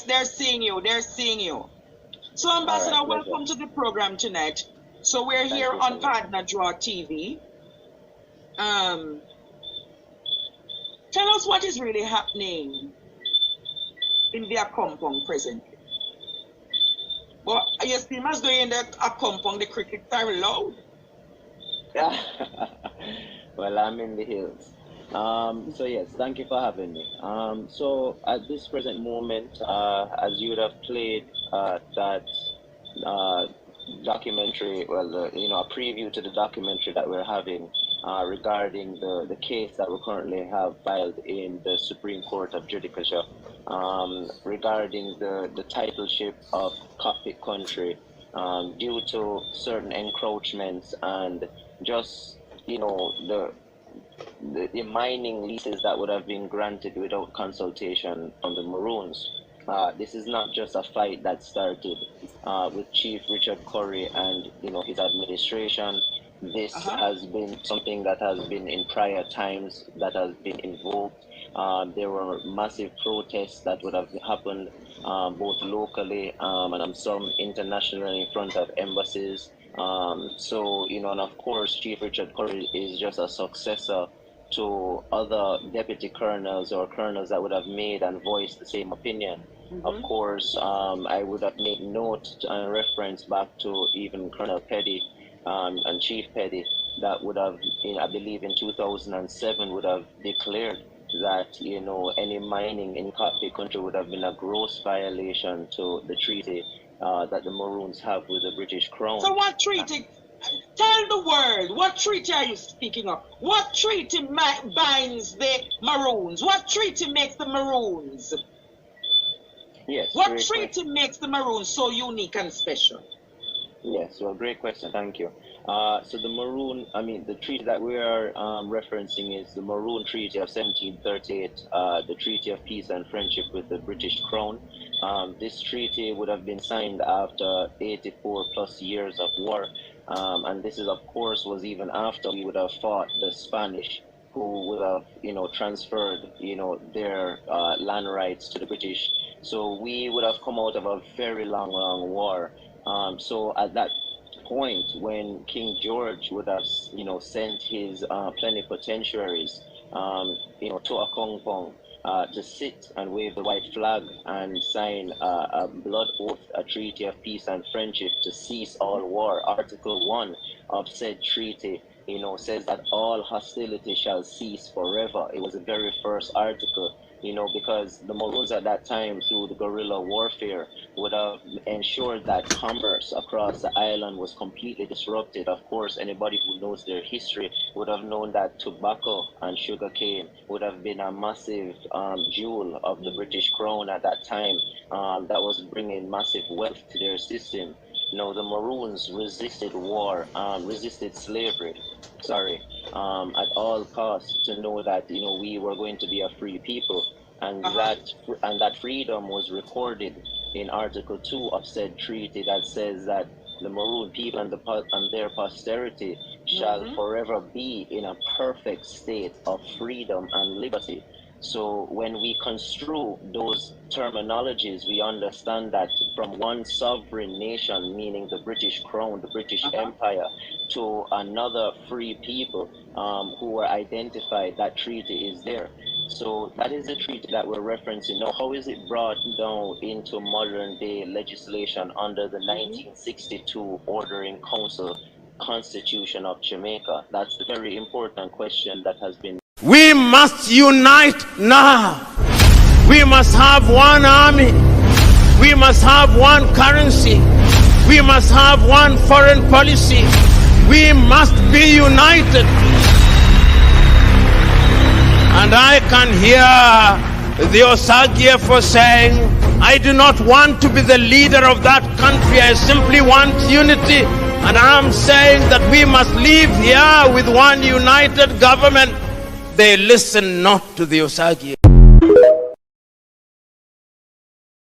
Yes, they're seeing you. They're seeing you. So, Ambassador, All right, welcome to the program tonight. So we're Thank here you so on much. Partner Draw TV. Tell us what is really happening in the compound presently. But yes, you must go in the compound, the cricket are loud. Well, I'm in the hills. So yes, thank you for having me. So at this present moment, as you would have played that documentary, well, a preview to the documentary that we're having regarding the case that we currently have filed in the Supreme Court of Judicature regarding the titleship of cockpit country due to certain encroachments and just the mining leases that would have been granted without consultation from the Maroons. This is not just a fight that started with Chief Richard Curry and his administration. This has been something that has been in prior times that has been invoked. There were massive protests that would have happened both locally and some internationally in front of embassies. And of course, Chief Richard Curry is just a successor to other deputy colonels or colonels that would have made and voiced the same opinion. Of course, I would have made note and reference back to even Colonel Petty and Chief Petty that would have, I believe in 2007, would have declared that, any mining in cockpit country would have been a gross violation to the treaty that the Maroons have with the British Crown. So what treaty? Tell the world, what treaty are you speaking of? What treaty binds the Maroons? What treaty makes the Maroons? Yes. What treaty makes the Maroons so unique and special? Yes, well, great question. Thank you. So the treaty that we are referencing is the Maroon Treaty of 1738, the Treaty of Peace and Friendship with the British Crown. This treaty would have been signed after 84 plus years of war. And this is, of course, was even after we would have fought the Spanish, who would have, transferred, their land rights to the British. So we would have come out of a very long war. So at that point, when King George would have, sent his plenipotentiaries, to a compound to sit and wave the white flag and sign a blood oath, a treaty of peace and friendship to cease all war. Article 1 of said treaty, says that all hostility shall cease forever. It was the very first article, because the Maroons at that time, through the guerrilla warfare, would have ensured that commerce across the island was completely disrupted. Of course, anybody who knows their history would have known that tobacco and sugarcane would have been a massive jewel of the British Crown at that time that was bringing massive wealth to their system. The Maroons resisted war, resisted slavery, at all costs, to know that, we were going to be a free people. And that freedom was recorded in Article 2 of said treaty that says that the Maroon people and their posterity shall forever be in a perfect state of freedom and liberty. So when we construe those terminologies, we understand that from one sovereign nation, meaning the British Crown, the British Empire, to another free people who were identified, that treaty is there. So that is the treaty that we're referencing. Now, how is it brought down into modern day legislation under the 1962 Ordering Council Constitution of Jamaica? That's the very important question that has been. We must unite now. We must have one army. We must have one currency. We must have one foreign policy. We must be united. And I can hear the Osagyefo saying, I do not want to be the leader of that country. I simply want unity. And I'm saying that we must live here with one united government. They listen not to the Osagyefo.